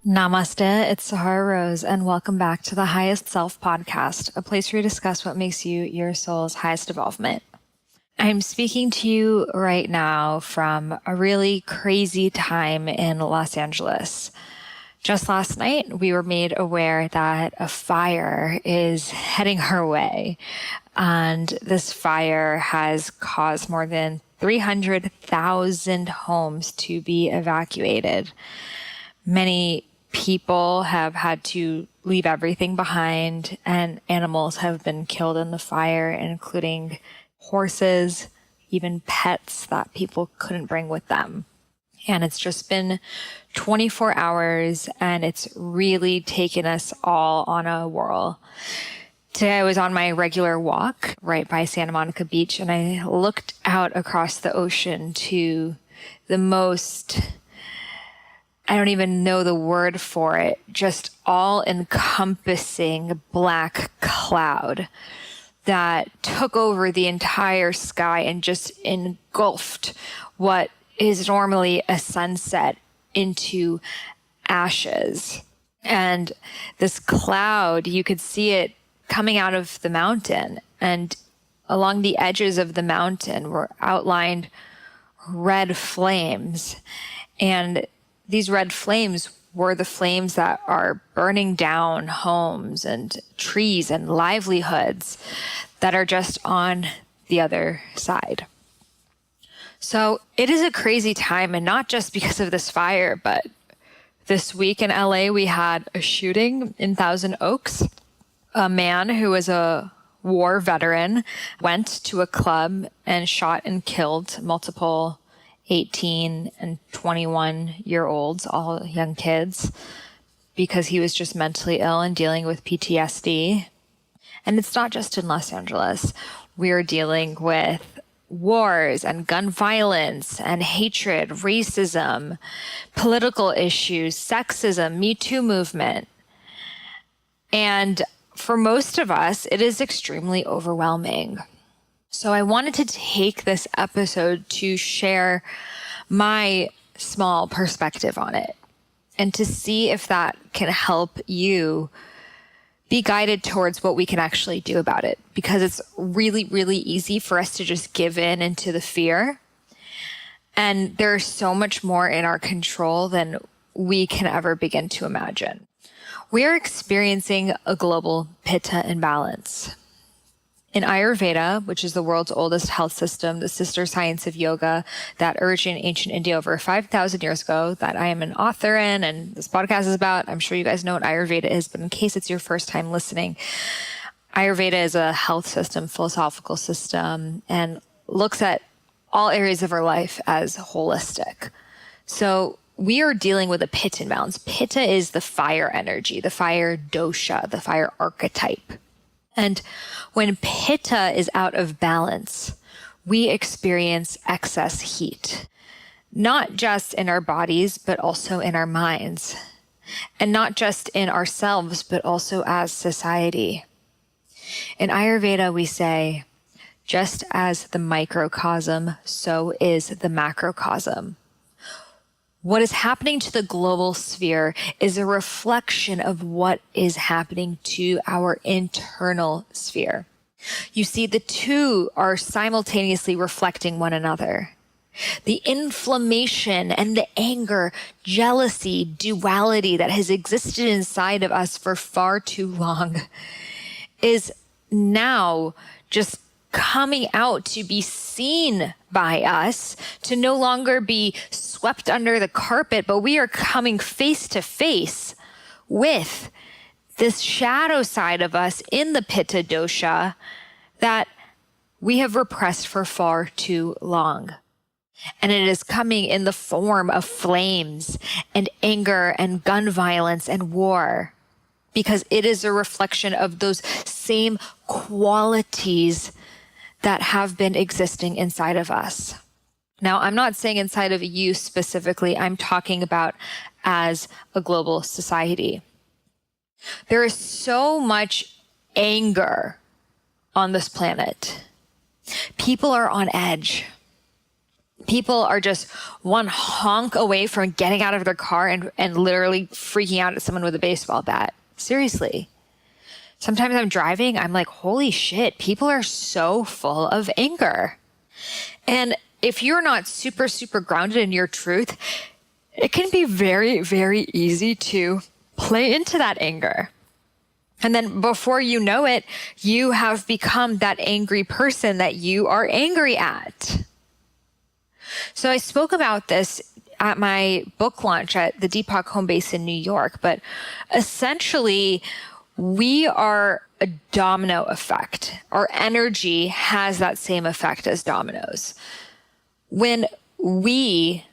Namaste, it's Sahara Rose, and welcome back to the Highest Self podcast, a place where we discuss what makes you your soul's highest evolvement. I'm speaking to you right now from a really crazy time in Los Angeles. Just last night, we were made aware that a fire is heading our way, and this fire has caused more than 300,000 homes to be evacuated. Many people have had to leave everything behind, and animals have been killed in the fire, including horses, even pets that people couldn't bring with them. And it's just been 24 hours, and it's really taken us all on a whirl. Today I was on my regular walk right by Santa Monica Beach, and I looked out across the ocean to the most, I don't even know the word for it, just all-encompassing black cloud that took over the entire sky and just engulfed what is normally a sunset into ashes. And this cloud, you could see it coming out of the mountain, and along the edges of the mountain were outlined red flames. And these red flames were the flames that are burning down homes and trees and livelihoods that are just on the other side. So it is a crazy time, and not just because of this fire, but this week in LA, we had a shooting in Thousand Oaks. A man who was a war veteran went to a club and shot and killed multiple 18 and 21-year-olds, all young kids, because he was just mentally ill and dealing with PTSD. And it's not just in Los Angeles. We're dealing with wars and gun violence and hatred, racism, political issues, sexism, Me Too movement. And for most of us, it is extremely overwhelming. So I wanted to take this episode to share my small perspective on it and to see if that can help you be guided towards what we can actually do about it, because it's really, really easy for us to just give in into the fear. And there's so much more in our control than we can ever begin to imagine. We are experiencing a global Pitta imbalance. In Ayurveda, which is the world's oldest health system, the sister science of yoga that originated in ancient India over 5,000 years ago, that I am an author in and this podcast is about. I'm sure you guys know what Ayurveda is, but in case it's your first time listening, Ayurveda is a health system, philosophical system, and looks at all areas of our life as holistic. So we are dealing with a Pitta imbalance. Pitta is the fire energy, the fire dosha, the fire archetype. And when Pitta is out of balance, we experience excess heat, not just in our bodies, but also in our minds, and not just in ourselves, but also as society. In Ayurveda, we say, just as the microcosm, so is the macrocosm. What is happening to the global sphere is a reflection of what is happening to our internal sphere. You see, the two are simultaneously reflecting one another. The inflammation and the anger, jealousy, duality that has existed inside of us for far too long is now just coming out to be seen by us, to no longer be swept under the carpet, but we are coming face to face with this shadow side of us in the Pitta dosha that we have repressed for far too long. And it is coming in the form of flames and anger and gun violence and war, because it is a reflection of those same qualities that have been existing inside of us. Now, I'm not saying inside of you specifically, I'm talking about as a global society. There is so much anger on this planet. People are on edge. People are just one honk away from getting out of their car and literally freaking out at someone with a baseball bat. Seriously. Sometimes I'm driving, I'm like, holy shit, people are so full of anger. And if you're not super, super grounded in your truth, it can be very, very easy to play into that anger. And then before you know it, you have become that angry person that you are angry at. So I spoke about this at my book launch at the Deepak home base in New York, but essentially we are a domino effect. Our energy has that same effect as dominoes. When we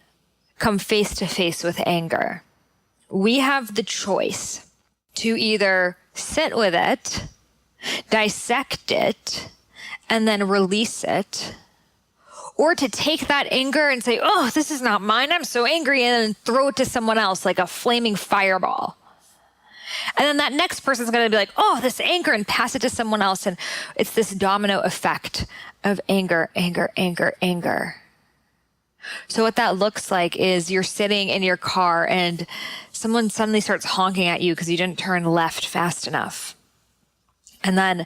come face to face with anger, we have the choice to either sit with it, dissect it, and then release it, or to take that anger and say, oh, this is not mine, I'm so angry, and then throw it to someone else like a flaming fireball. And then that next person's going to be like, oh, this anger, and pass it to someone else. And it's this domino effect of anger, anger, anger, anger. So what that looks like is you're sitting in your car and someone suddenly starts honking at you because you didn't turn left fast enough. And then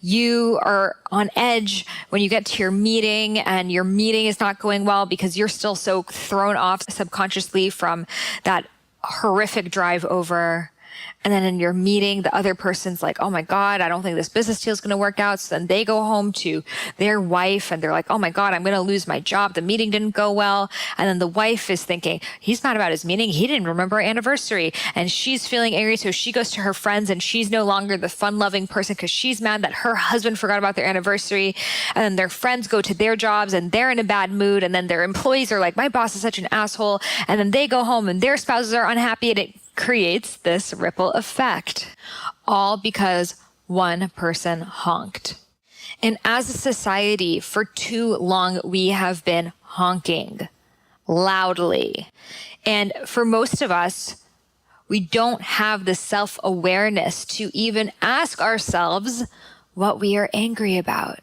you are on edge when you get to your meeting and your meeting is not going well because you're still so thrown off subconsciously from that horrific drive over. And then in your meeting, the other person's like, oh my God, I don't think this business deal is going to work out. So then they go home to their wife and they're like, oh my God, I'm going to lose my job. The meeting didn't go well. And then the wife is thinking, he's mad about his meeting. He didn't remember our anniversary. And she's feeling angry. So she goes to her friends and she's no longer the fun-loving person because she's mad that her husband forgot about their anniversary. And then their friends go to their jobs and they're in a bad mood. And then their employees are like, my boss is such an asshole. And then they go home and their spouses are unhappy, and it creates this ripple effect, all because one person honked. And as a society, for too long, we have been honking loudly. And for most of us, we don't have the self-awareness to even ask ourselves what we are angry about.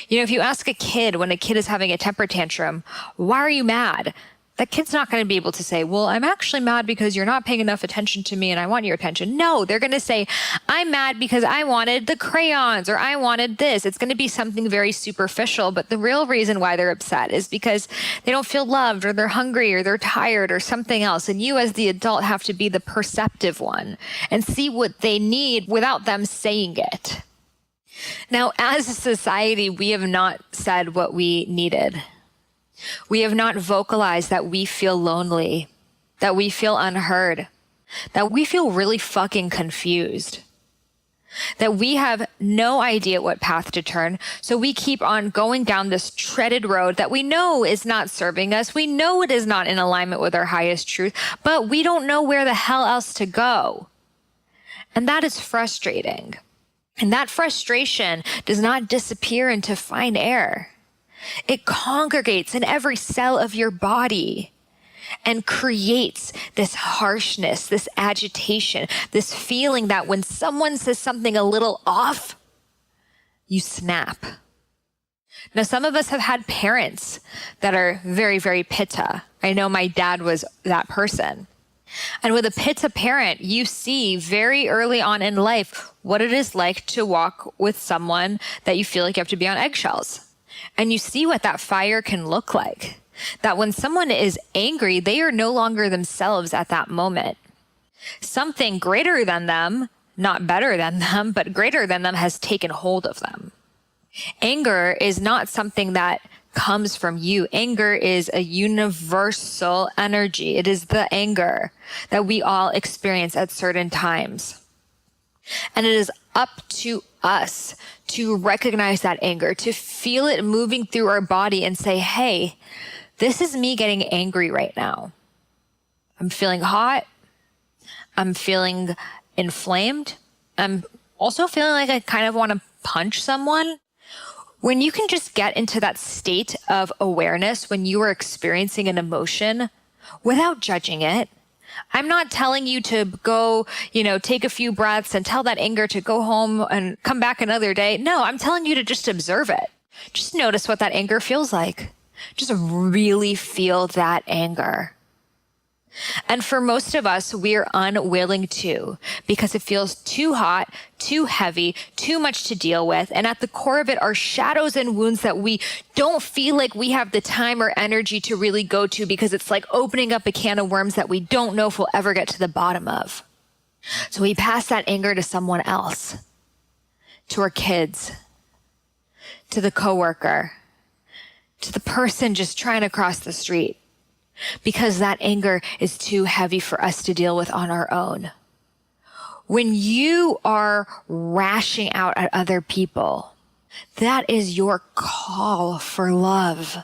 You know, if you ask a kid when a kid is having a temper tantrum, why are you mad? That kid's not going to be able to say, well, I'm actually mad because you're not paying enough attention to me and I want your attention. No, they're going to say, I'm mad because I wanted the crayons or I wanted this. It's going to be something very superficial, but the real reason why they're upset is because they don't feel loved or they're hungry or they're tired or something else. And you as the adult have to be the perceptive one and see what they need without them saying it. Now, as a society, we have not said what we needed. We have not vocalized that we feel lonely, that we feel unheard, that we feel really fucking confused, that we have no idea what path to turn. So we keep on going down this treaded road that we know is not serving us. We know it is not in alignment with our highest truth, but we don't know where the hell else to go. And that is frustrating. And that frustration does not disappear into fine air. It congregates in every cell of your body and creates this harshness, this agitation, this feeling that when someone says something a little off, you snap. Now, some of us have had parents that are very, very Pitta. I know my dad was that person. And with a Pitta parent, you see very early on in life what it is like to walk with someone that you feel like you have to be on eggshells. And you see what that fire can look like. That when someone is angry, they are no longer themselves at that moment. Something greater than them, not better than them, but greater than them has taken hold of them. Anger is not something that comes from you. Anger is a universal energy. It is the anger that we all experience at certain times. And it is up to us to recognize that anger, to feel it moving through our body and say, hey, this is me getting angry right now. I'm feeling hot. I'm feeling inflamed. I'm also feeling like I kind of want to punch someone. When you can just get into that state of awareness when you are experiencing an emotion without judging it, I'm not telling you to go, take a few breaths and tell that anger to go home and come back another day. No, I'm telling you to just observe it. Just notice what that anger feels like. Just really feel that anger. And for most of us, we're unwilling to, because it feels too hot, too heavy, too much to deal with. And at the core of it are shadows and wounds that we don't feel like we have the time or energy to really go to, because it's like opening up a can of worms that we don't know if we'll ever get to the bottom of. So we pass that anger to someone else, to our kids, to the coworker, to the person just trying to cross the street, because that anger is too heavy for us to deal with on our own. When you are lashing out at other people, that is your call for love.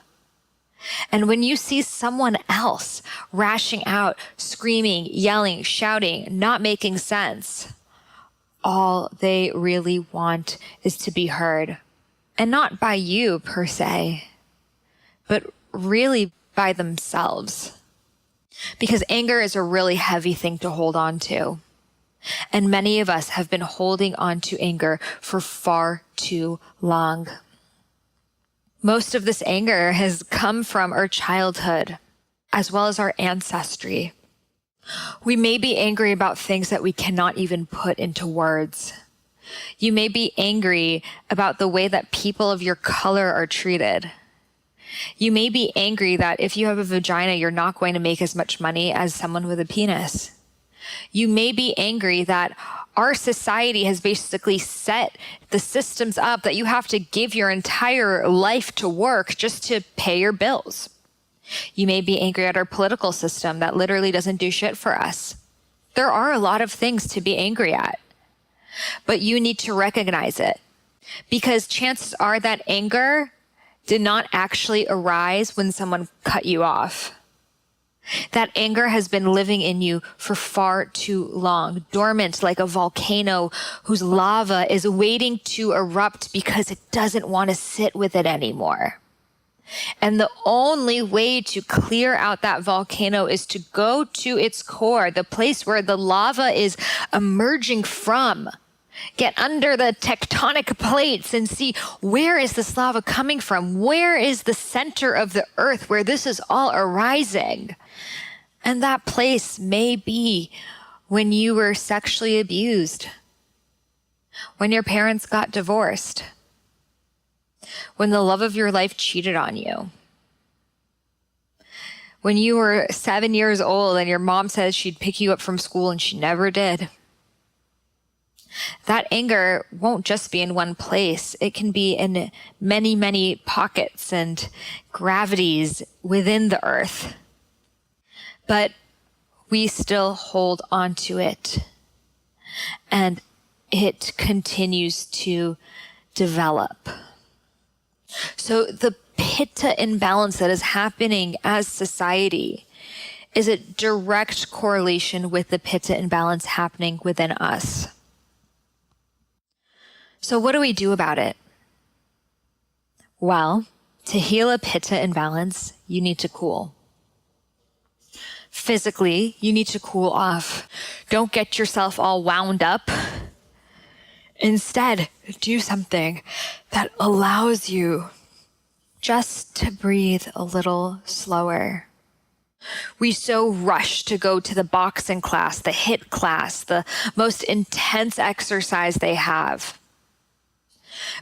And when you see someone else lashing out, screaming, yelling, shouting, not making sense, all they really want is to be heard. And not by you per se, but really by themselves. Because anger is a really heavy thing to hold on to. And many of us have been holding on to anger for far too long. Most of this anger has come from our childhood, as well as our ancestry. We may be angry about things that we cannot even put into words. You may be angry about the way that people of your color are treated. You may be angry that if you have a vagina, you're not going to make as much money as someone with a penis. You may be angry that our society has basically set the systems up that you have to give your entire life to work just to pay your bills. You may be angry at our political system that literally doesn't do shit for us. There are a lot of things to be angry at, but you need to recognize it, because chances are that anger did not actually arise when someone cut you off. That anger has been living in you for far too long, dormant like a volcano whose lava is waiting to erupt because it doesn't want to sit with it anymore. And the only way to clear out that volcano is to go to its core, the place where the lava is emerging from. Get under the tectonic plates and see, where is this lava coming from? Where is the center of the earth where this is all arising? And that place may be when you were sexually abused, when your parents got divorced, when the love of your life cheated on you, when you were 7 years old and your mom says she'd pick you up from school and she never did. That anger won't just be in one place. It can be in many, many pockets and gravities within the earth. But we still hold on to it. And it continues to develop. So the Pitta imbalance that is happening as society is a direct correlation with the Pitta imbalance happening within us. So what do we do about it? Well, to heal a Pitta imbalance, you need to cool. Physically, you need to cool off. Don't get yourself all wound up. Instead, do something that allows you just to breathe a little slower. We so rush to go to the boxing class, the HIIT class, the most intense exercise they have.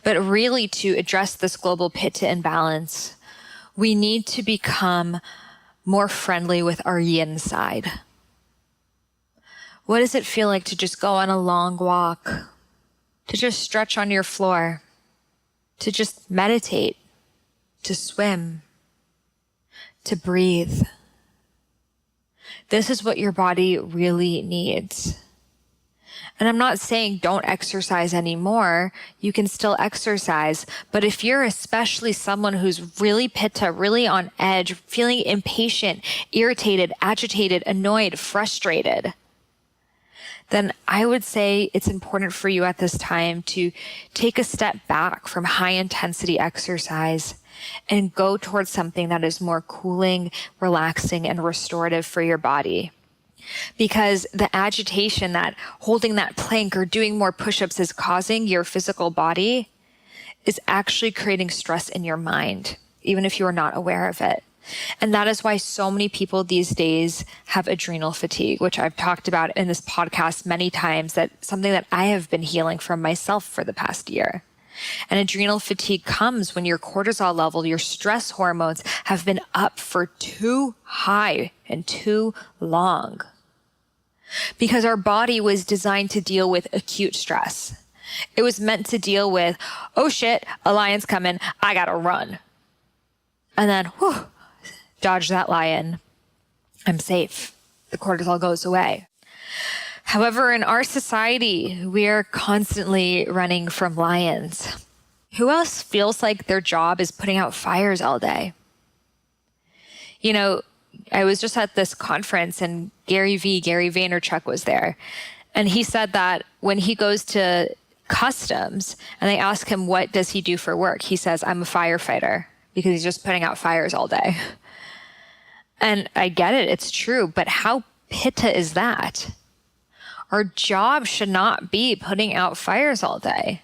But really, to address this global Pitta imbalance, we need to become more friendly with our yin side. What does it feel like to just go on a long walk, to just stretch on your floor, to just meditate, to swim, to breathe? This is what your body really needs. And I'm not saying don't exercise anymore. You can still exercise. But if you're especially someone who's really Pitta, really on edge, feeling impatient, irritated, agitated, annoyed, frustrated, then I would say it's important for you at this time to take a step back from high intensity exercise and go towards something that is more cooling, relaxing, and restorative for your body. because the agitation that holding that plank or doing more push-ups is causing your physical body is actually creating stress in your mind, even if you are not aware of it. And that is why so many people these days have adrenal fatigue, which I've talked about in this podcast many times. That's something that I have been healing from myself for the past year. And adrenal fatigue comes when your cortisol level, your stress hormones have been up for too high and too long. Because our body was designed to deal with acute stress. It was meant to deal with, oh shit, a lion's coming, I gotta run. And then, whew, dodge that lion. I'm safe. The cortisol goes away. However, in our society, we are constantly running from lions. Who else feels like their job is putting out fires all day? You know, I was just at this conference and Gary Vaynerchuk was there. And he said that when he goes to customs and they ask him, what does he do for work? He says, I'm a firefighter, because he's just putting out fires all day. And I get it. It's true. But how pitta is that? Our job should not be putting out fires all day.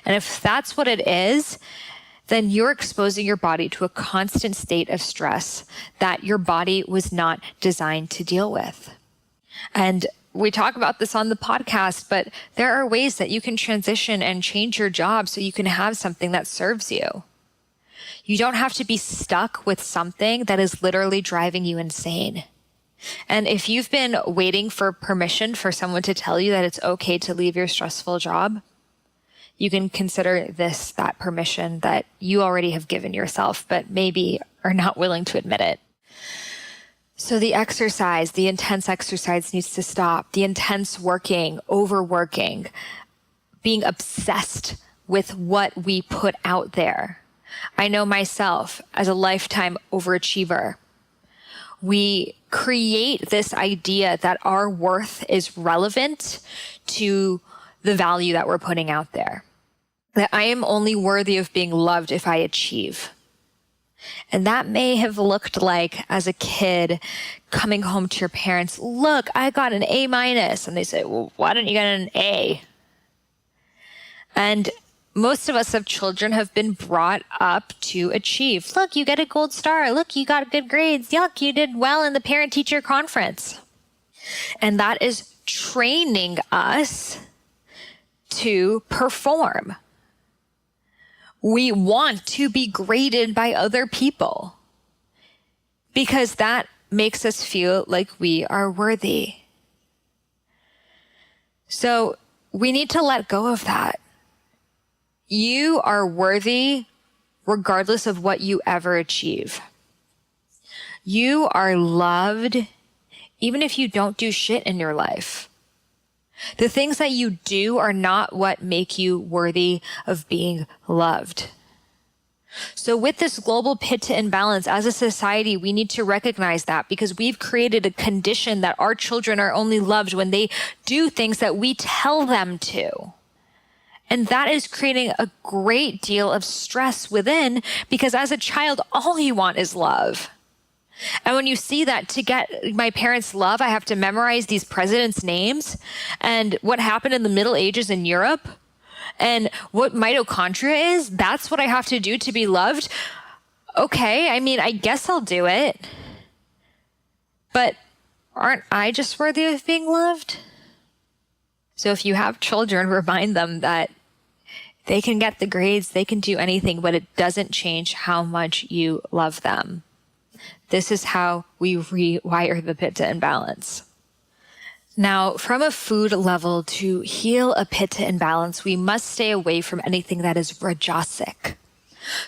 And if that's what it is, then you're exposing your body to a constant state of stress that your body was not designed to deal with. And we talk about this on the podcast, but there are ways that you can transition and change your job so you can have something that serves you. You don't have to be stuck with something that is literally driving you insane. And if you've been waiting for permission for someone to tell you that it's okay to leave your stressful job, you can consider this that permission that you already have given yourself, but maybe are not willing to admit it. So the exercise, the intense exercise needs to stop. The intense working, overworking, being obsessed with what we put out there. I know myself as a lifetime overachiever. We create this idea that our worth is relevant to the value that we're putting out there. That I am only worthy of being loved if I achieve. And that may have looked like, as a kid, coming home to your parents, look, I got an A-. And they say, well, why didn't you get an A? And most of us as children have been brought up to achieve. Look, you get a gold star. Look, you got good grades. Yuck, you did well in the parent-teacher conference. And that is training us to perform. We want to be graded by other people because that makes us feel like we are worthy. So we need to let go of that. You are worthy regardless of what you ever achieve. You are loved even if you don't do shit in your life. The things that you do are not what make you worthy of being loved. So with this global Pitta imbalance, as a society, we need to recognize that because we've created a condition that our children are only loved when they do things that we tell them to. And that is creating a great deal of stress within because as a child, all you want is love. And when you see that to get my parents' love, I have to memorize these presidents' names and what happened in the Middle Ages in Europe and what mitochondria is, that's what I have to do to be loved. Okay, I mean, I guess I'll do it. But aren't I just worthy of being loved? So if you have children, remind them that they can get the grades, they can do anything, but it doesn't change how much you love them. This is how we rewire the Pitta imbalance. Now, from a food level, to heal a Pitta imbalance, we must stay away from anything that is rajasic.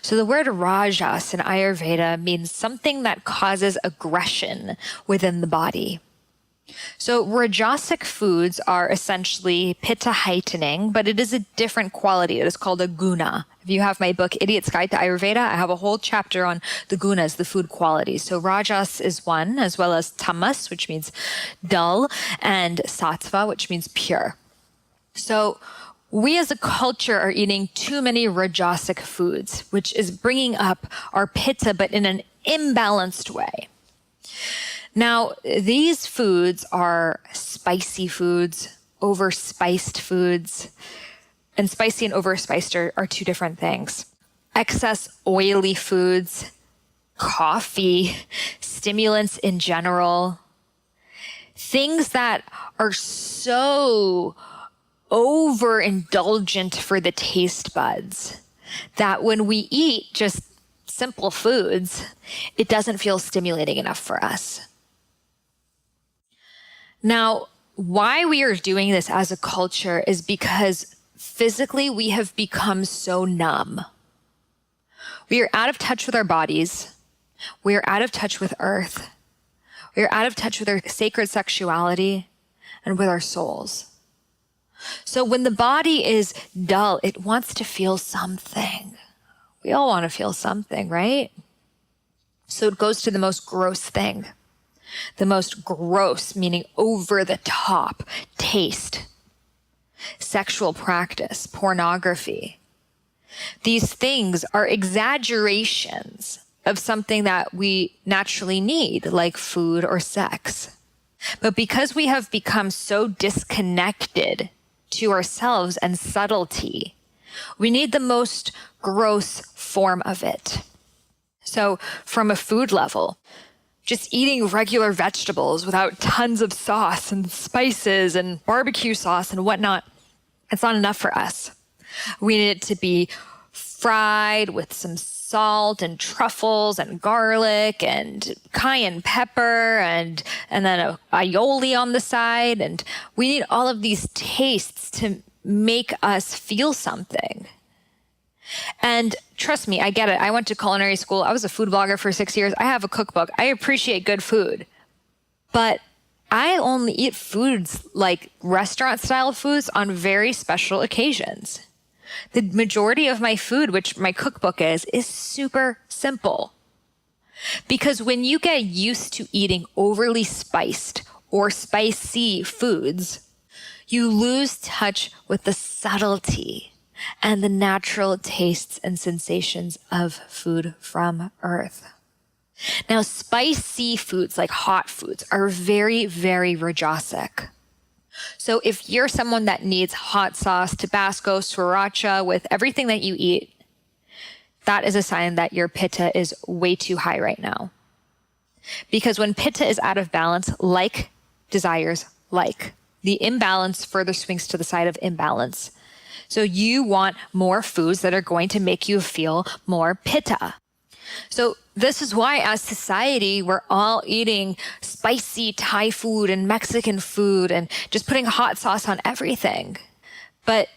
So the word rajas in Ayurveda means something that causes aggression within the body. So rajasic foods are essentially pitta heightening, but it is a different quality. It is called a guna. If you have my book, Idiot's Guide to Ayurveda, I have a whole chapter on the gunas, the food qualities. So rajas is one, as well as tamas, which means dull, and sattva, which means pure. So we as a culture are eating too many rajasic foods, which is bringing up our pitta, but in an imbalanced way. Now, these foods are spicy foods, overspiced foods, and spicy and overspiced are two different things. Excess oily foods, coffee, stimulants in general, things that are so overindulgent for the taste buds that when we eat just simple foods, it doesn't feel stimulating enough for us. Now, why we are doing this as a culture is because physically we have become so numb. We are out of touch with our bodies. We are out of touch with earth. We are out of touch with our sacred sexuality and with our souls. So when the body is dull, it wants to feel something. We all want to feel something, right? So it goes to the most gross thing. The most gross, meaning over the top, taste, sexual practice, pornography. These things are exaggerations of something that we naturally need, like food or sex. But because we have become so disconnected to ourselves and subtlety, we need the most gross form of it. So from a food level, just eating regular vegetables without tons of sauce and spices and barbecue sauce and whatnot, it's not enough for us. We need it to be fried with some salt and truffles and garlic and cayenne pepper and then a aioli on the side. And we need all of these tastes to make us feel something. And trust me, I get it. I went to culinary school. I was a food blogger for 6 years. I have a cookbook. I appreciate good food. But I only eat foods like restaurant style foods on very special occasions. The majority of my food, which my cookbook is super simple. Because when you get used to eating overly spiced or spicy foods, you lose touch with the subtlety and the natural tastes and sensations of food from earth. Now, spicy foods like hot foods are very, very rajasic. So if you're someone that needs hot sauce, Tabasco, sriracha with everything that you eat, that is a sign that your Pitta is way too high right now. Because when Pitta is out of balance, like desires like, the imbalance further swings to the side of imbalance. So you want more foods that are going to make you feel more Pitta. So this is why as society, we're all eating spicy Thai food and Mexican food and just putting hot sauce on everything. But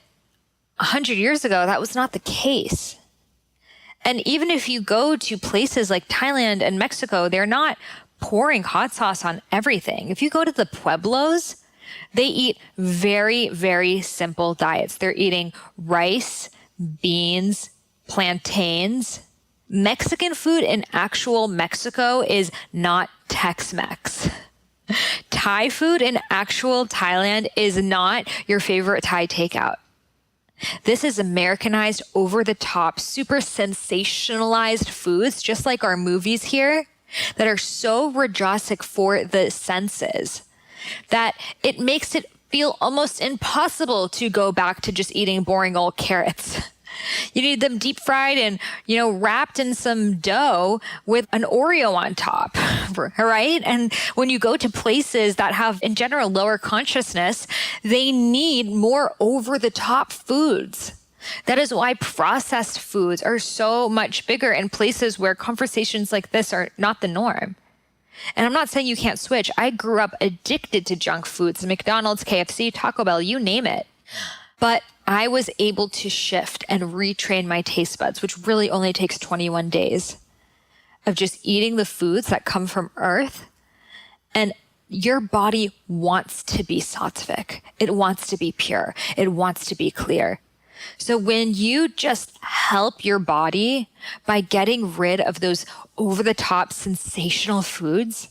100 years ago, that was not the case. And even if you go to places like Thailand and Mexico, they're not pouring hot sauce on everything. If you go to the pueblos, they eat very, very simple diets. They're eating rice, beans, plantains. Mexican food in actual Mexico is not Tex-Mex. Thai food in actual Thailand is not your favorite Thai takeout. This is Americanized, over-the-top, super sensationalized foods, just like our movies here, that are so rajasic for the senses that it makes it feel almost impossible to go back to just eating boring old carrots. You need them deep fried and, wrapped in some dough with an Oreo on top, right? And when you go to places that have, in general, lower consciousness, they need more over-the-top foods. That is why processed foods are so much bigger in places where conversations like this are not the norm. And I'm not saying you can't switch. I grew up addicted to junk foods, McDonald's, KFC, Taco Bell, you name it. But I was able to shift and retrain my taste buds, which really only takes 21 days of just eating the foods that come from earth. And your body wants to be sattvic. It wants to be pure. It wants to be clear. So when you just help your body by getting rid of those over-the-top sensational foods,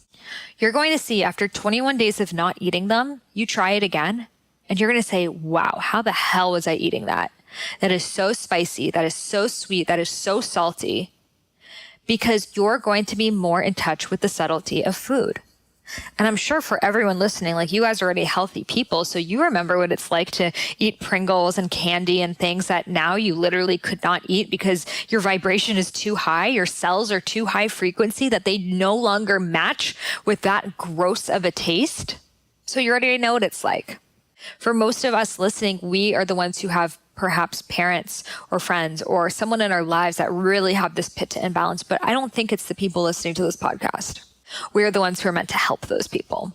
you're going to see after 21 days of not eating them, you try it again, and you're going to say, wow, how the hell was I eating that? That is so spicy, that is so sweet, that is so salty, because you're going to be more in touch with the subtlety of food. And I'm sure for everyone listening, like you guys are already healthy people. So you remember what it's like to eat Pringles and candy and things that now you literally could not eat because your vibration is too high. Your cells are too high frequency that they no longer match with that gross of a taste. So you already know what it's like. For most of us listening, we are the ones who have perhaps parents or friends or someone in our lives that really have this Pitta imbalance. But I don't think it's the people listening to this podcast. We're the ones who are meant to help those people.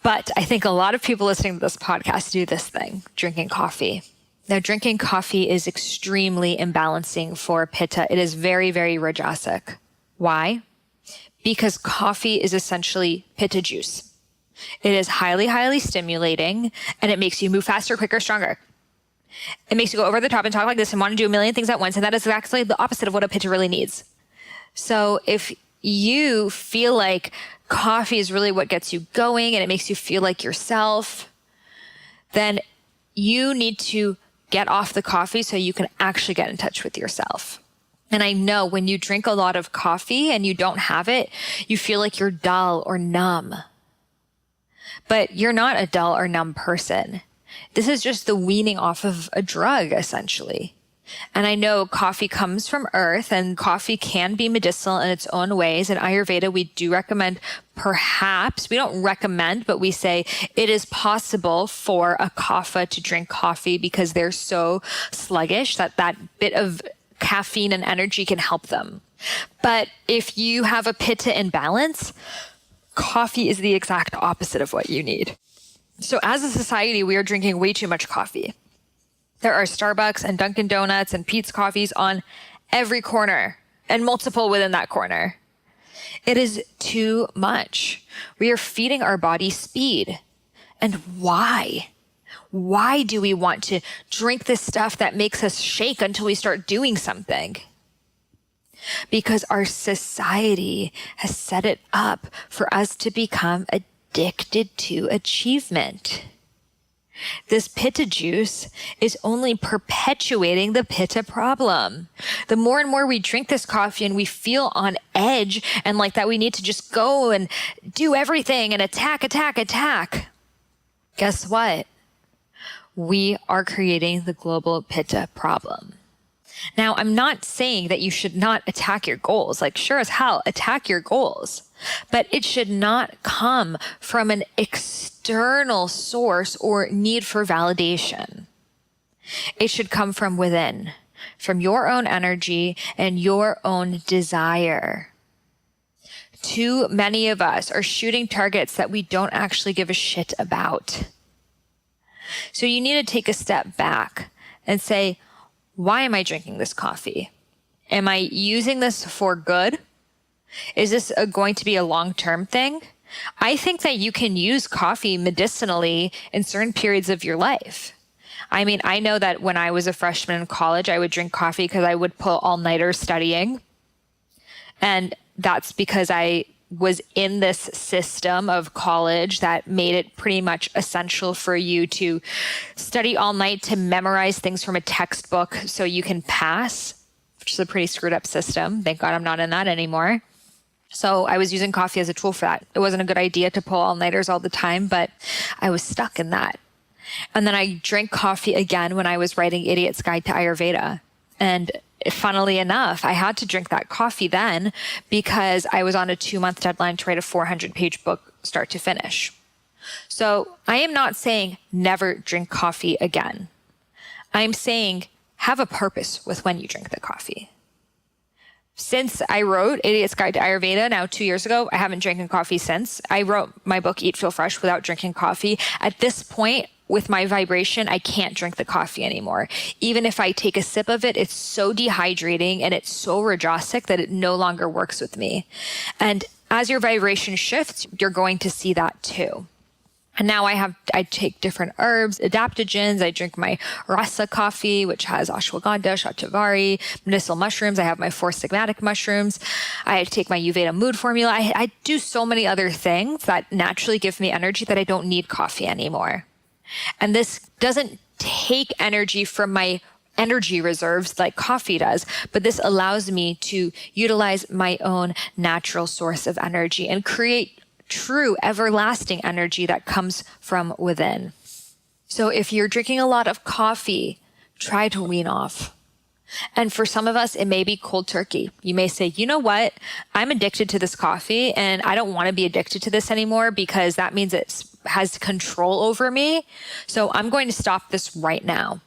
But I think a lot of people listening to this podcast do this thing, drinking coffee. Now, drinking coffee is extremely imbalancing for Pitta. It is very, very rajasic. Why? Because coffee is essentially Pitta juice. It is highly, highly stimulating, and it makes you move faster, quicker, stronger. It makes you go over the top and talk like this and want to do a million things at once, and that is actually the opposite of what a Pitta really needs. So if you feel like coffee is really what gets you going and it makes you feel like yourself, then you need to get off the coffee so you can actually get in touch with yourself. And I know when you drink a lot of coffee and you don't have it, you feel like you're dull or numb. But you're not a dull or numb person. This is just the weaning off of a drug, essentially. And I know coffee comes from earth and coffee can be medicinal in its own ways. In Ayurveda, we do recommend we don't recommend, but we say it is possible for a kapha to drink coffee because they're so sluggish that bit of caffeine and energy can help them. But if you have a Pitta imbalance, coffee is the exact opposite of what you need. So as a society, we are drinking way too much coffee. There are Starbucks and Dunkin' Donuts and Peet's coffees on every corner and multiple within that corner. It is too much. We are feeding our body speed. And why? Why do we want to drink this stuff that makes us shake until we start doing something? Because our society has set it up for us to become addicted to achievement. This Pitta juice is only perpetuating the Pitta problem. The more and more we drink this coffee and we feel on edge and like that we need to just go and do everything and attack, guess what? We are creating the global Pitta problem. Now, I'm not saying that you should not attack your goals. Like, sure as hell, attack your goals. But it should not come from an external source or need for validation. It should come from within, from your own energy and your own desire. Too many of us are shooting targets that we don't actually give a shit about. So you need to take a step back and say, why am I drinking this coffee? Am I using this for good? Is this going to be a long-term thing? I think that you can use coffee medicinally in certain periods of your life. I mean, I know that when I was a freshman in college, I would drink coffee because I would pull all-nighters studying. And that's because I was in this system of college that made it pretty much essential for you to study all night to memorize things from a textbook so you can pass, which is a pretty screwed up system. Thank God I'm not in that anymore. So I was using coffee as a tool for that. It wasn't a good idea to pull all-nighters all the time, but I was stuck in that. And then I drank coffee again when I was writing Idiot's Guide to Ayurveda. And funnily enough, I had to drink that coffee then because I was on a 2-month deadline to write a 400-page book start to finish. So I am not saying never drink coffee again. I'm saying have a purpose with when you drink the coffee. Since I wrote Idiot's Guide to Ayurveda now 2 years ago, I haven't drinking coffee since. I wrote my book, Eat, Feel Fresh, without drinking coffee. At this point, with my vibration, I can't drink the coffee anymore. Even if I take a sip of it, it's so dehydrating and it's so rajasic that it no longer works with me. And as your vibration shifts, you're going to see that too. And now I take different herbs, adaptogens. I drink my rasa coffee, which has ashwagandha, shatavari, medicinal mushrooms. I have my 4 sigmatic mushrooms. I take my Ayurveda mood formula. I do so many other things that naturally give me energy that I don't need coffee anymore. And this doesn't take energy from my energy reserves like coffee does, but this allows me to utilize my own natural source of energy and create true everlasting energy that comes from within. So if you're drinking a lot of coffee, try to wean off. And for some of us, it may be cold turkey. You may say, you know what? I'm addicted to this coffee and I don't want to be addicted to this anymore because that means it has control over me. So I'm going to stop this right now.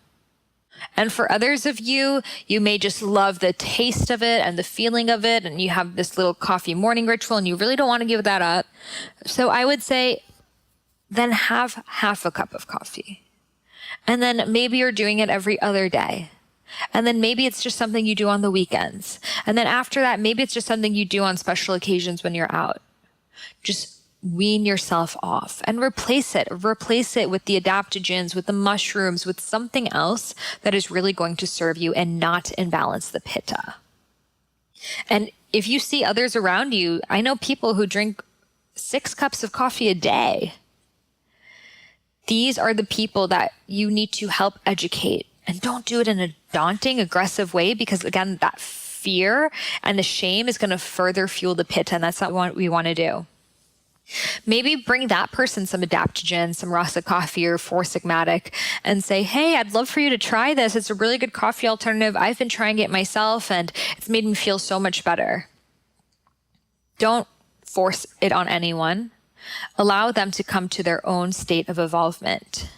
And for others of you, you may just love the taste of it and the feeling of it. And you have this little coffee morning ritual and you really don't want to give that up. So I would say, then have half a cup of coffee. And then maybe you're doing it every other day. And then maybe it's just something you do on the weekends. And then after that, maybe it's just something you do on special occasions when you're out. Just wean yourself off and replace it. Replace it with the adaptogens, with the mushrooms, with something else that is really going to serve you and not imbalance the pitta. And if you see others around you, I know people who drink 6 cups of coffee a day. These are the people that you need to help educate. And don't do it in a daunting, aggressive way because, again, that fear and the shame is going to further fuel the pitta, and that's not what we want to do. Maybe bring that person some adaptogen, some Rasa coffee or 4-Sigmatic, and say, hey, I'd love for you to try this. It's a really good coffee alternative. I've been trying it myself, and it's made me feel so much better. Don't force it on anyone. Allow them to come to their own state of evolvement.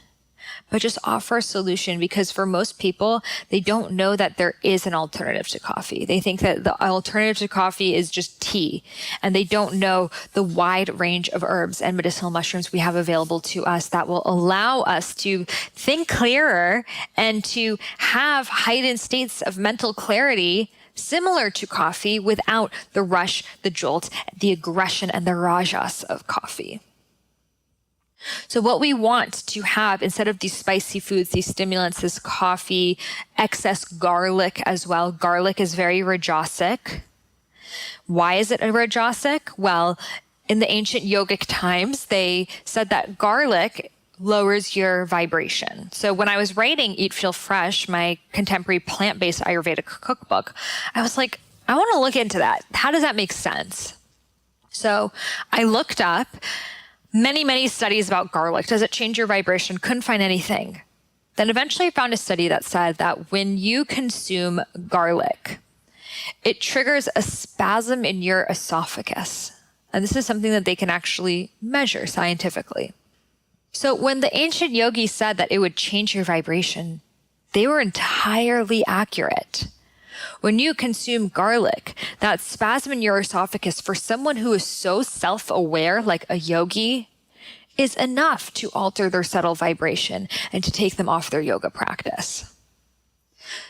But just offer a solution because for most people, they don't know that there is an alternative to coffee. They think that the alternative to coffee is just tea, and they don't know the wide range of herbs and medicinal mushrooms we have available to us that will allow us to think clearer and to have heightened states of mental clarity similar to coffee without the rush, the jolt, the aggression, and the rajas of coffee. So what we want to have instead of these spicy foods, these stimulants, this coffee, excess garlic as well. Garlic is very rajasic. Why is it a rajasic? Well, in the ancient yogic times, they said that garlic lowers your vibration. So when I was writing Eat, Feel Fresh, my contemporary plant-based Ayurvedic cookbook, I was like, I want to look into that. How does that make sense? So I looked up many studies about garlic. Does it change your vibration? Couldn't find anything. Then eventually I found a study that said that when you consume garlic, it triggers a spasm in your esophagus. And this is something that they can actually measure scientifically. So when the ancient yogis said that it would change your vibration, they were entirely accurate. When you consume garlic, that spasm in your esophagus for someone who is so self-aware, like a yogi, is enough to alter their subtle vibration and to take them off their yoga practice.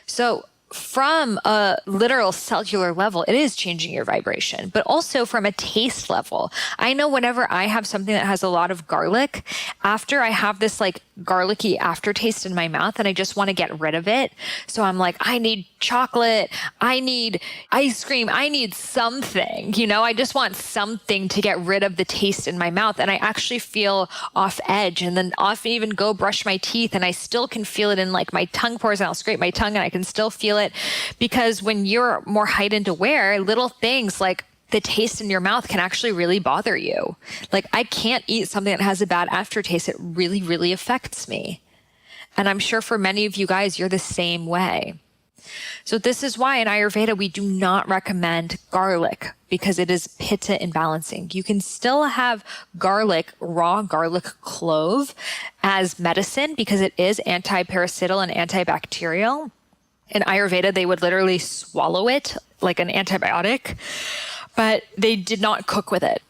So from a literal cellular level, it is changing your vibration, but also from a taste level. I know whenever I have something that has a lot of garlic, after I have this like garlicky aftertaste in my mouth and I just want to get rid of it. So I'm like, I need chocolate, I need ice cream, I need something, I just want something to get rid of the taste in my mouth. And I actually feel off edge and then often even go brush my teeth and I still can feel it in like my tongue pores and I'll scrape my tongue and I can still feel it because when you're more heightened aware, little things like the taste in your mouth can actually really bother you. Like I can't eat something that has a bad aftertaste. It really affects me. And I'm sure for many of you guys, you're the same way. So this is why in Ayurveda, we do not recommend garlic because it is pitta imbalancing. You can still have garlic, raw garlic clove as medicine because it is anti-parasital and antibacterial. In Ayurveda, they would literally swallow it like an antibiotic, but they did not cook with it.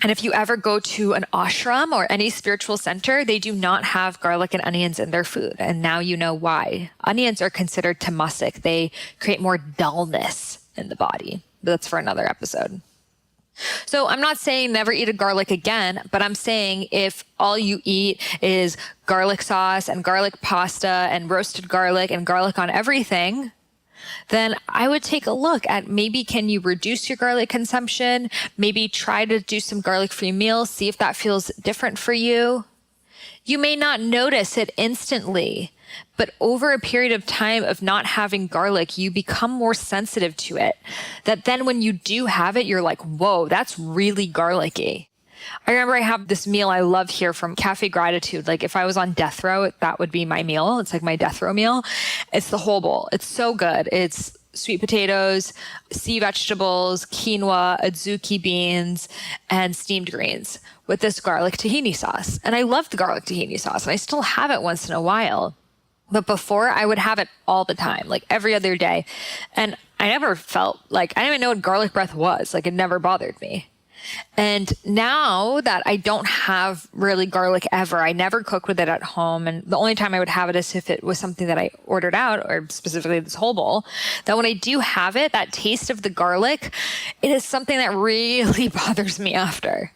And if you ever go to an ashram or any spiritual center, they do not have garlic and onions in their food. And now you know why. Onions are considered tamasic. They create more dullness in the body. But that's for another episode. So I'm not saying never eat a garlic again, but I'm saying if all you eat is garlic sauce and garlic pasta and roasted garlic and garlic on everything, then I would take a look at maybe can you reduce your garlic consumption? Maybe try to do some garlic-free meals, see if that feels different for you. You may not notice it instantly, but over a period of time of not having garlic, you become more sensitive to it. That then when you do have it, you're like, whoa, that's really garlicky. I remember I have this meal I love here from Cafe Gratitude. Like if I was on death row, that would be my meal. It's like my death row meal. It's the whole bowl. It's so good. It's sweet potatoes, sea vegetables, quinoa, adzuki beans, and steamed greens with this garlic tahini sauce. And I love the garlic tahini sauce, and I still have it once in a while. But before, I would have it all the time, like every other day. And I never felt like, I didn't even know what garlic breath was. Like it never bothered me. And now that I don't have really garlic ever, I never cook with it at home. And the only time I would have it is if it was something that I ordered out, or specifically this whole bowl, that when I do have it, that taste of the garlic, it is something that really bothers me after.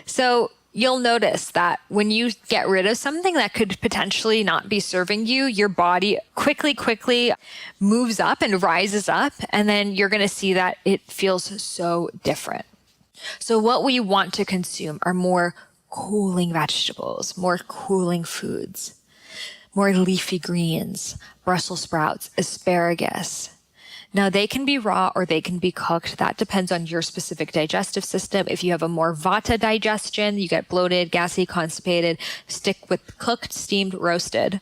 So you'll notice that when you get rid of something that could potentially not be serving you, your body quickly moves up and rises up. And then you're going to see that it feels so different. So what we want to consume are more cooling vegetables, more cooling foods, more leafy greens, Brussels sprouts, asparagus. Now, they can be raw or they can be cooked. That depends on your specific digestive system. If you have a more vata digestion, you get bloated, gassy, constipated, stick with cooked, steamed, roasted.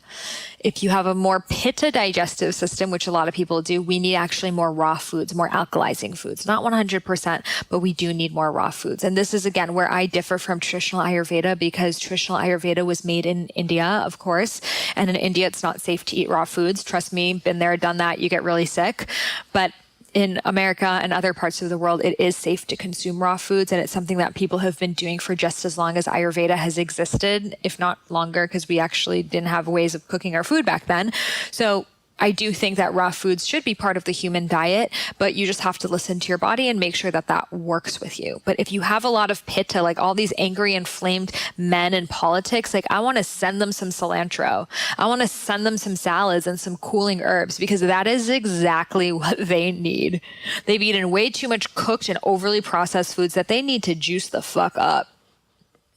If you have a more pitta digestive system, which a lot of people do, we need actually more raw foods, more alkalizing foods. Not 100%, but we do need more raw foods. And this is, again, where I differ from traditional Ayurveda, because traditional Ayurveda was made in India, of course. And in India, it's not safe to eat raw foods. Trust me, been there, done that, you get really sick. But in America and other parts of the world, it is safe to consume raw foods. And it's something that people have been doing for just as long as Ayurveda has existed, if not longer, because we actually didn't have ways of cooking our food back then. So I do think that raw foods should be part of the human diet, but you just have to listen to your body and make sure that that works with you. But if you have a lot of pitta, like all these angry, inflamed men in politics, like I want to send them some cilantro. I want to send them some salads and some cooling herbs, because that is exactly what they need. They've eaten way too much cooked and overly processed foods that they need to juice the fuck up.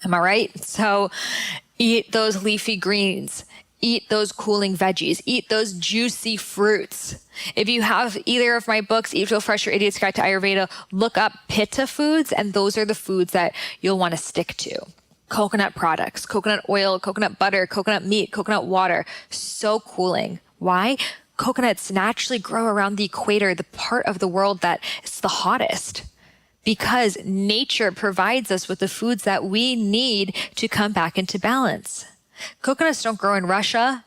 Am I right? So eat those leafy greens. Eat those cooling veggies, eat those juicy fruits. If you have either of my books, Eat Feel Fresh or Idiot's Guide to Ayurveda, look up pitta foods, and those are the foods that you'll want to stick to. Coconut products, coconut oil, coconut butter, coconut meat, coconut water, so cooling. Why? Coconuts naturally grow around the equator, the part of the world that is the hottest, because nature provides us with the foods that we need to come back into balance. Coconuts don't grow in Russia.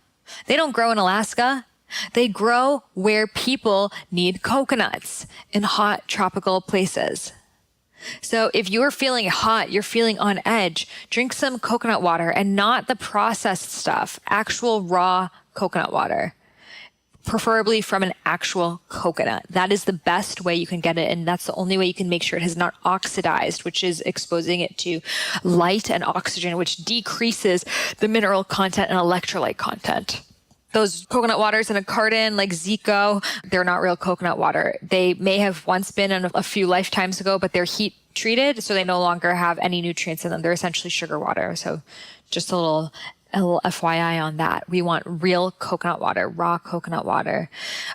They don't grow in Alaska. They grow where people need coconuts, in hot tropical places. So if you're feeling hot, you're feeling on edge, drink some coconut water, and not the processed stuff, actual raw coconut water, preferably from an actual coconut. That is the best way you can get it. And that's the only way you can make sure it has not oxidized, which is exposing it to light and oxygen, which decreases the mineral content and electrolyte content. Those coconut waters in a carton, like Zico, they're not real coconut water. They may have once been in a few lifetimes ago, but they're heat treated, so they no longer have any nutrients in them. They're essentially sugar water. So just a little FYI on that. We want real coconut water, raw coconut water.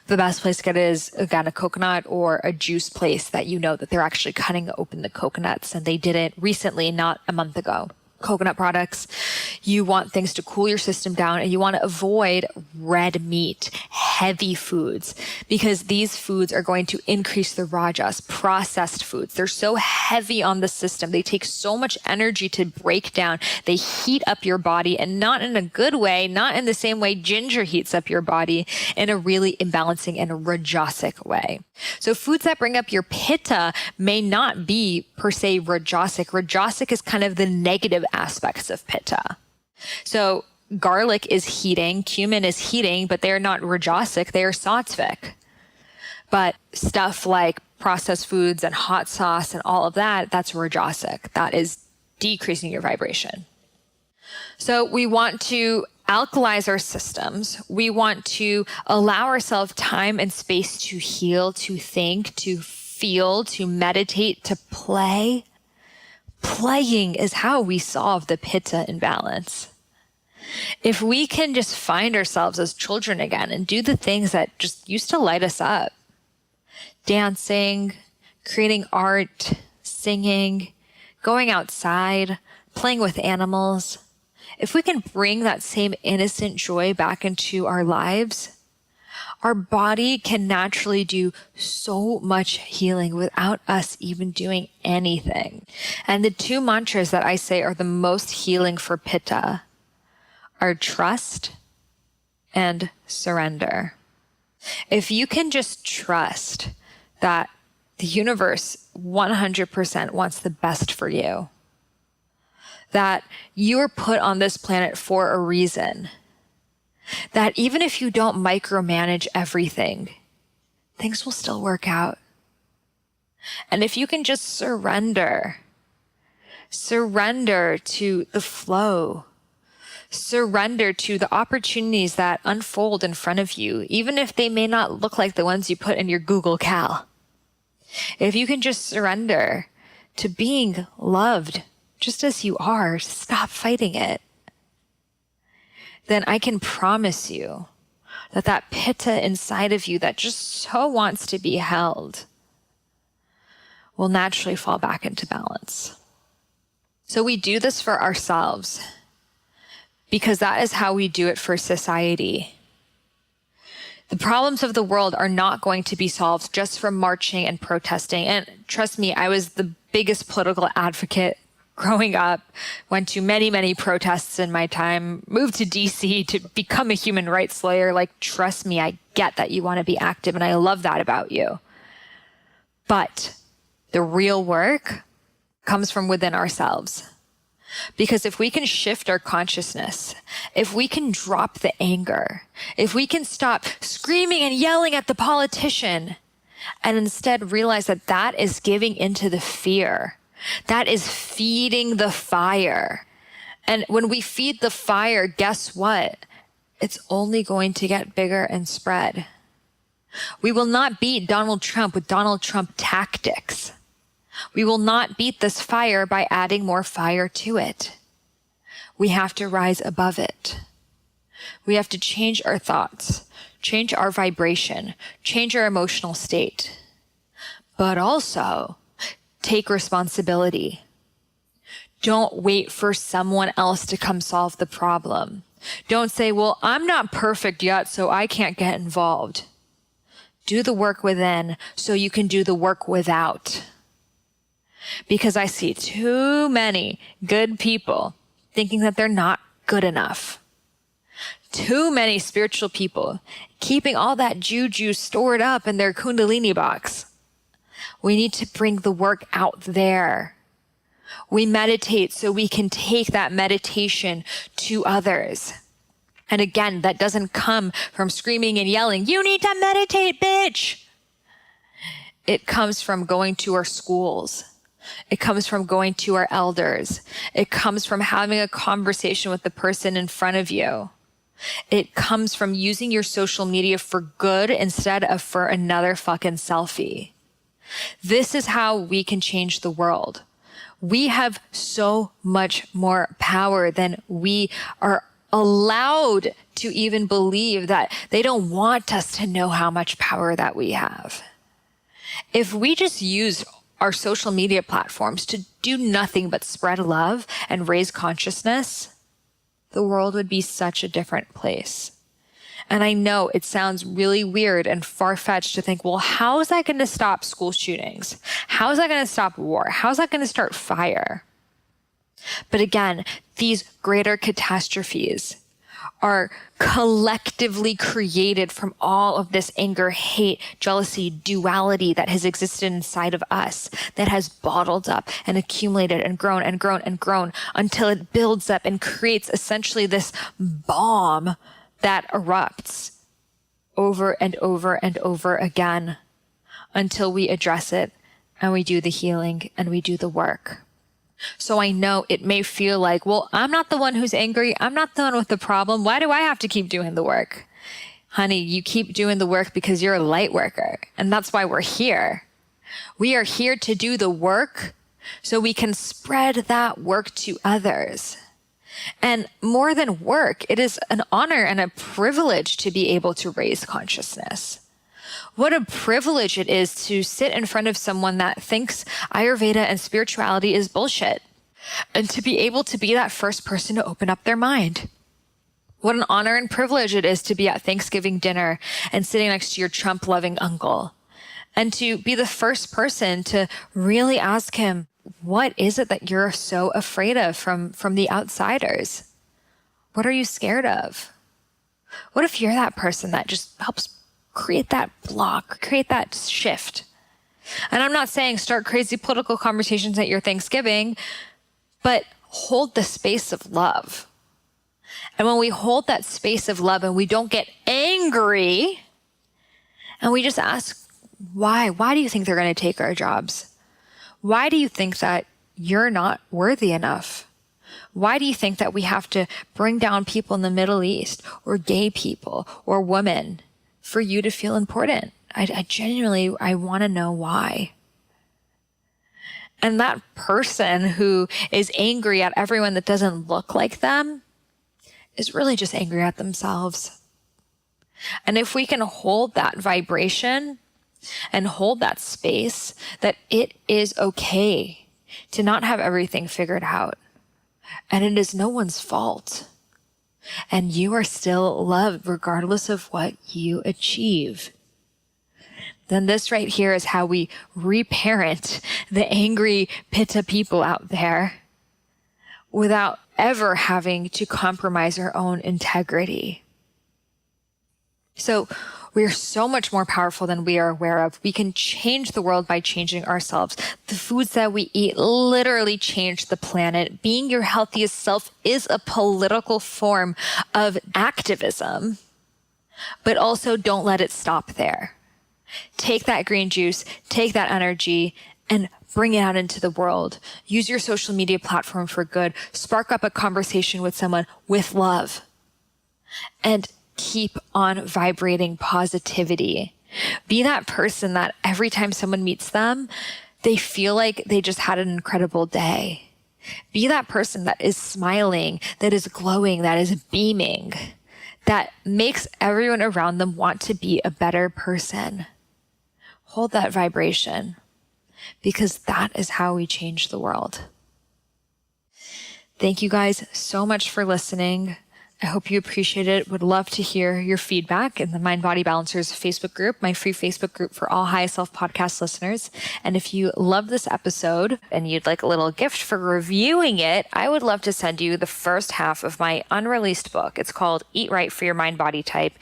The best place to get it is, again, a coconut or a juice place that you know that they're actually cutting open the coconuts. And they did it recently, not a month ago. Coconut products, you want things to cool your system down, and you want to avoid red meat, heavy foods, because these foods are going to increase the rajas, processed foods. They're so heavy on the system. They take so much energy to break down. They heat up your body, and not in a good way, not in the same way ginger heats up your body, in a really imbalancing and rajasic way. So foods that bring up your pitta may not be per se rajasic. Rajasic is kind of the negative aspects of pitta. So garlic is heating, cumin is heating, but they're not rajasic, they are sattvic. But stuff like processed foods and hot sauce and all of that, that's rajasic. That is decreasing your vibration. So we want to alkalize our systems. We want to allow ourselves time and space to heal, to think, to feel, to meditate, to play. Playing is how we solve the pitta imbalance. If we can just find ourselves as children again and do the things that just used to light us up, dancing, creating art, singing, going outside, playing with animals, if we can bring that same innocent joy back into our lives, our body can naturally do so much healing without us even doing anything. And the two mantras that I say are the most healing for Pitta are trust and surrender. If you can just trust that the universe 100% wants the best for you, that you were put on this planet for a reason, that even if you don't micromanage everything, things will still work out. And if you can just surrender to the flow, surrender to the opportunities that unfold in front of you, even if they may not look like the ones you put in your Google Cal. If you can just surrender to being loved just as you are, stop fighting it, then I can promise you that Pitta inside of you that just so wants to be held will naturally fall back into balance. So we do this for ourselves because that is how we do it for society. The problems of the world are not going to be solved just from marching and protesting. And trust me, I was the biggest political advocate growing up, went to many, many protests in my time, moved to DC to become a human rights lawyer. Like, trust me, I get that you want to be active and I love that about you. But the real work comes from within ourselves. Because if we can shift our consciousness, if we can drop the anger, if we can stop screaming and yelling at the politician and instead realize that that is giving into the fear, that is feeding the fire. And when we feed the fire, guess what? It's only going to get bigger and spread. We will not beat Donald Trump with Donald Trump tactics. We will not beat this fire by adding more fire to it. We have to rise above it. We have to change our thoughts, change our vibration, change our emotional state, but also take responsibility. Don't wait for someone else to come solve the problem. Don't say, well, I'm not perfect yet, so I can't get involved. Do the work within so you can do the work without. Because I see too many good people thinking that they're not good enough. Too many spiritual people keeping all that juju stored up in their kundalini box. We need to bring the work out there. We meditate so we can take that meditation to others. And again, that doesn't come from screaming and yelling, you need to meditate, bitch. It comes from going to our schools. It comes from going to our elders. It comes from having a conversation with the person in front of you. It comes from using your social media for good instead of for another fucking selfie. This is how we can change the world. We have so much more power than we are allowed to even believe, that they don't want us to know how much power that we have. If we just use our social media platforms to do nothing but spread love and raise consciousness, the world would be such a different place. And I know it sounds really weird and far-fetched to think, well, how is that going to stop school shootings? How is that going to stop war? How is that going to start fire? But again, these greater catastrophes are collectively created from all of this anger, hate, jealousy, duality that has existed inside of us, that has bottled up and accumulated and grown and grown and grown until it builds up and creates essentially this bomb that erupts over and over and over again until we address it and we do the healing and we do the work. So I know it may feel like, well, I'm not the one who's angry. I'm not the one with the problem. Why do I have to keep doing the work? Honey, you keep doing the work because you're a light worker. And that's why we're here. We are here to do the work so we can spread that work to others. And more than work, it is an honor and a privilege to be able to raise consciousness. What a privilege it is to sit in front of someone that thinks Ayurveda and spirituality is bullshit, and to be able to be that first person to open up their mind. What an honor and privilege it is to be at Thanksgiving dinner and sitting next to your Trump-loving uncle, and to be the first person to really ask him, what is it that you're so afraid of from the outsiders? What are you scared of? What if you're that person that just helps create that block, create that shift? And I'm not saying start crazy political conversations at your Thanksgiving, but hold the space of love. And when we hold that space of love and we don't get angry and we just ask, why? Why do you think they're going to take our jobs? Why do you think that you're not worthy enough? Why do you think that we have to bring down people in the Middle East or gay people or women for you to feel important? I genuinely, I want to know why. And that person who is angry at everyone that doesn't look like them is really just angry at themselves. And if we can hold that vibration and hold that space, that it is okay to not have everything figured out. And it is no one's fault. And you are still loved regardless of what you achieve. Then this right here is how we reparent the angry Pitta people out there without ever having to compromise our own integrity. So we are so much more powerful than we are aware of. We can change the world by changing ourselves. The foods that we eat literally change the planet. Being your healthiest self is a political form of activism, but also don't let it stop there. Take that green juice, take that energy, and bring it out into the world. Use your social media platform for good. Spark up a conversation with someone with love. And keep on vibrating positivity. Be that person that every time someone meets them, they feel like they just had an incredible day. Be that person that is smiling, that is glowing, that is beaming, that makes everyone around them want to be a better person. Hold that vibration, because that is how we change the world. Thank you guys so much for listening. I hope you appreciate it. Would love to hear your feedback in the Mind Body Balancers Facebook group, my free Facebook group for all High Self podcast listeners. And if you love this episode and you'd like a little gift for reviewing it, I would love to send you the first half of my unreleased book. It's called Eat Right for Your Mind Body Type.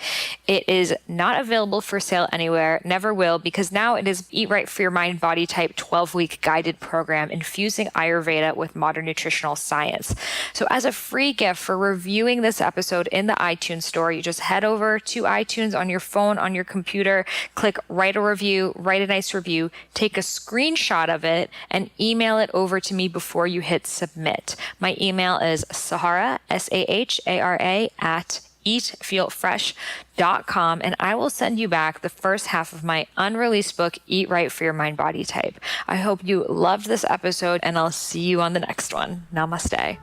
It is not available for sale anywhere, never will, because now it is Eat Right for Your Mind Body Type 12-week guided program infusing Ayurveda with modern nutritional science. So as a free gift for reviewing this episode in the iTunes store, you just head over to iTunes on your phone, on your computer, click write a review, write a nice review, take a screenshot of it, and email it over to me before you hit submit. My email is Sahara, Sahara, at eatfeelfresh.com, and I will send you back the first half of my unreleased book, Eat Right for Your Mind Body Type. I hope you loved this episode, and I'll see you on the next one. Namaste.